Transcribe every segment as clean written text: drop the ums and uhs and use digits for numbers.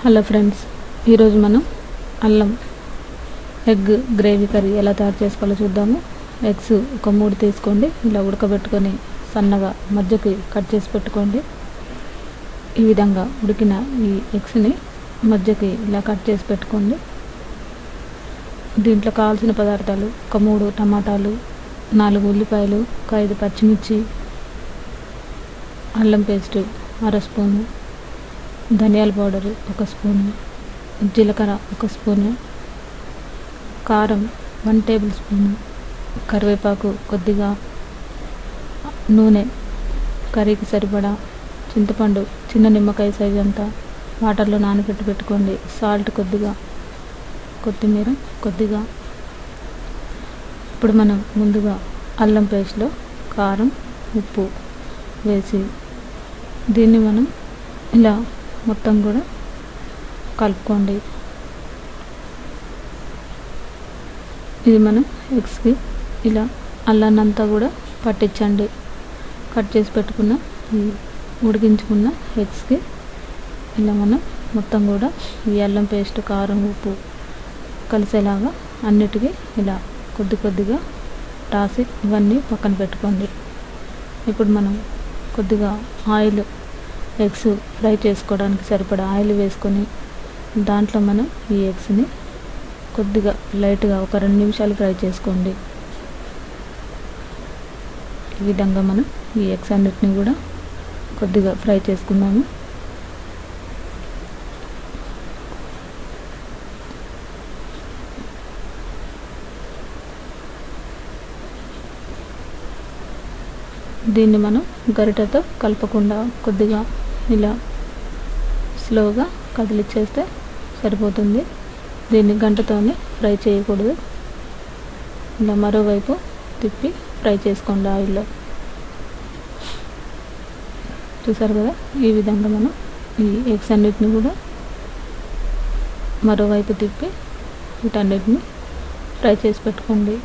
Hello friends, ఈరోజు మనం అల్లం ఎగ్ గ్రేవీ కర్రీ ఎలా తయారు చేసుకోవాలో చూద్దాము. ఎగ్స్ ఒక 3 తీసుకోండి. ఇలా ఉడకబెట్టుకొని సన్నగా మధ్యకి కట్ చేసి పెట్టుకోండి. ఈ విధంగా ఉడికిన ఈ ఎగ్స్ని మధ్యకి ఇలా కట్ చేసి పెట్టుకోండి. దీంట్లో కావాల్సిన పదార్థాలు: ఒక 3 టమాటాలు, 4 ఉల్లిపాయలు, ఒక 5 పచ్చిమిర్చి, అల్లం పేస్టు 1/2 స్పూను, ధనియాల పౌడరు 1 స్పూను, జీలకర్ర 1 స్పూను, కారం 1 టేబుల్ స్పూను, కరివేపాకు కొద్దిగా, నూనె కర్రీకి సరిపడా, చింతపండు చిన్న నిమ్మకాయ సైజు అంతా వాటర్లో నానబెట్టి పెట్టుకోండి, సాల్ట్ కొద్దిగా, కొత్తిమీర కొద్దిగా. ఇప్పుడు మనం ముందుగా అల్లం పేస్ట్లో కారం, ఉప్పు వేసి దీన్ని మనం ఇలా మొత్తం కూడా కలుపుకోండి. ఇది మనం ఎగ్స్కి ఇలా అల్లాన్నంతా కూడా పట్టించండి. కట్ చేసి పెట్టుకున్న ఈ ఉడికించుకున్న ఎగ్స్కి ఇలా మనం మొత్తం కూడా ఈ అల్లం పేస్ట్, కారం, ఉప్పు కలిసేలాగా అన్నిటికీ ఇలా కొద్దిగా రాసి ఇవన్నీ పక్కన పెట్టుకోండి. ఇప్పుడు మనం కొద్దిగా ఆయిల్, ఎగ్స్ ఫ్రై చేసుకోవడానికి సరిపడా ఆయిల్ వేసుకొని దాంట్లో మనం ఈ ఎగ్స్ని కొద్దిగా లైట్గా ఒక 2 నిమిషాలు ఫ్రై చేసుకోండి. ఈ విధంగా మనం ఈ ఎగ్స్ అన్నిటిని కూడా కొద్దిగా ఫ్రై చేసుకున్నాము. దీన్ని మనం గరిటెతో కలపకుండా కొద్దిగా ఇలా స్లోగా కదిలిచ్చేస్తే సరిపోతుంది. దీన్ని గంటతోనే ఫ్రై చేయకూడదు. ఇలా మరోవైపు తిప్పి ఫ్రై చేసుకోండి ఆయిల్లో. చూసారు కదా, ఈ విధంగా మనం ఈ ఎగ్స్ అన్నిటిని కూడా మరోవైపు తిప్పి వీటన్నిటిని ఫ్రై చేసి పెట్టుకోండి.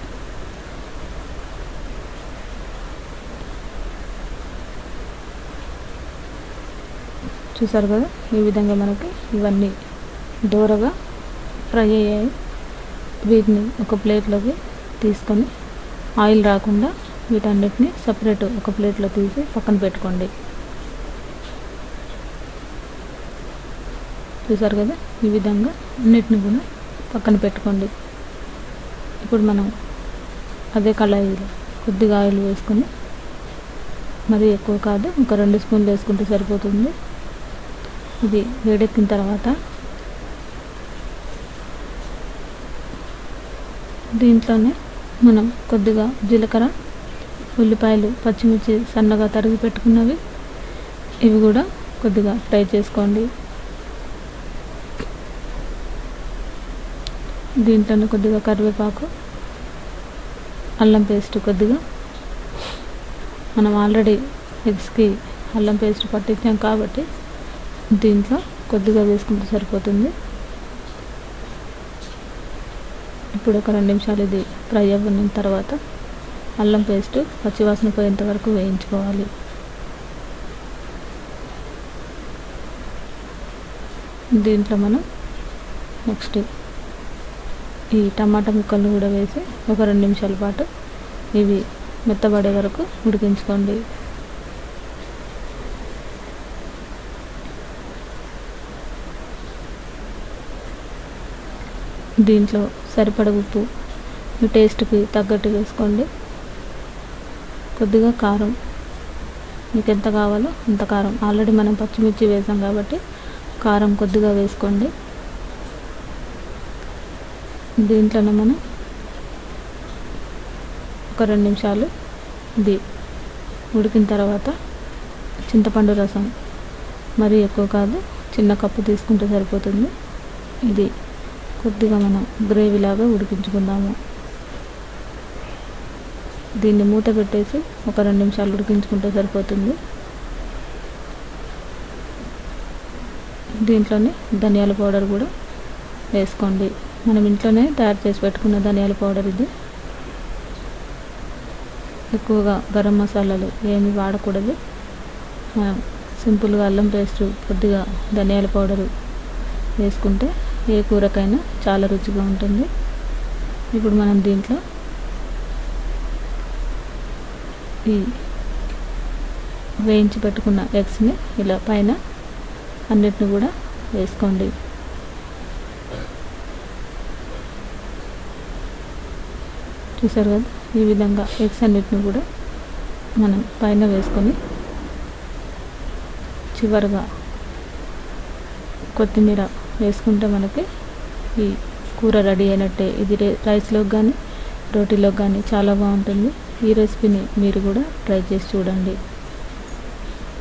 చూసారు కదా, ఈ విధంగా మనకి ఇవన్నీ దూరగా ఫ్రై అయ్యాయి. వీటిని ఒక ప్లేట్లోకి తీసుకొని ఆయిల్ రాకుండా వీటన్నిటిని సపరేట్ ఒక ప్లేట్లో తీసి పక్కన పెట్టుకోండి. చూసారు కదా, ఈ విధంగా అన్నిటిని కూడా పక్కన పెట్టుకోండి. ఇప్పుడు మనం అదే కళాయిలో కొద్దిగా ఆయిల్ వేసుకొని, మరీ ఎక్కువ కాదు, ఒక 2 స్పూన్లు వేసుకుంటే సరిపోతుంది. ఇది వేడెక్కిన తర్వాత దీంట్లోనే మనం కొద్దిగా జీలకర్ర, ఉల్లిపాయలు, పచ్చిమిర్చి సన్నగా తరిగి పెట్టుకున్నవి ఇవి కూడా కొద్దిగా ఫ్రై చేసుకోండి. దీంట్లోనే కొద్దిగా కరివేపాకు, అల్లం పేస్ట్ కొద్దిగా, మనం ఆల్రెడీ ఎగ్స్కి అల్లం పేస్ట్ పట్టించాం కాబట్టి దీంట్లో కొద్దిగా వేసుకుంటే సరిపోతుంది. ఇప్పుడు ఒక 2 నిమిషాలు ఇది ఫ్రై అవ్వని తర్వాత అల్లం పేస్ట్ పచ్చివాసన పోయేంత వరకు వేయించుకోవాలి. దీంట్లో మనం నెక్స్ట్ ఈ టమాటా ముక్కలు కూడా వేసి ఒక 2 నిమిషాల పాటు ఇవి మెత్తబడే వరకు ఉడికించుకోండి. దీంట్లో సరిపడ ఉప్పు మీ టేస్ట్కి తగ్గట్టు వేసుకోండి. కొద్దిగా కారం, మీకు ఎంత కావాలో అంత కారం. ఆల్రెడీ మనం పచ్చిమిర్చి వేసాం కాబట్టి కారం కొద్దిగా వేసుకోండి. దీంట్లోనే మనం ఒక 2 నిమిషాలు ఇది ఉడికిన తర్వాత చింతపండు రసం మరీ ఎక్కువ కాదు, చిన్న కప్పు తీసుకుంటే సరిపోతుంది. ఇది కొద్దిగా మనం గ్రేవీ లాగా ఉడికించుకుందాము. దీన్ని మూత పెట్టేసి ఒక 2 నిమిషాలు ఉడికించుకుంటే సరిపోతుంది. దీంట్లోనే ధనియాల పౌడర్ కూడా వేసుకోండి. మనం ఇంట్లోనే తయారు చేసి పెట్టుకున్న ధనియాల పౌడర్ ఇది. ఎక్కువగా గరం మసాలాలు ఏమి వాడకూడదు. మనం సింపుల్గా అల్లం పేస్టు, కొద్దిగా ధనియాల పౌడరు వేసుకుంటే ఏ కూరకైనా చాలా రుచిగా ఉంటుంది. ఇప్పుడు మనం దీంట్లో ఈ వేయించి పెట్టుకున్న ఎగ్స్ని ఇలా పైన అన్నిటిని కూడా వేసుకోండి. చూసారు కదా, ఈ విధంగా ఎగ్స్ అన్నిటిని కూడా మనం పైన వేసుకొని చివరిగా కొత్తిమీర వేసుకుంటే మనకి ఈ కూర రెడీ అయినట్టే. ఇది రైస్లోకి కానీ రోటీలోకి కానీ చాలా బాగుంటుంది. ఈ రెసిపీని మీరు కూడా ట్రై చేసి చూడండి.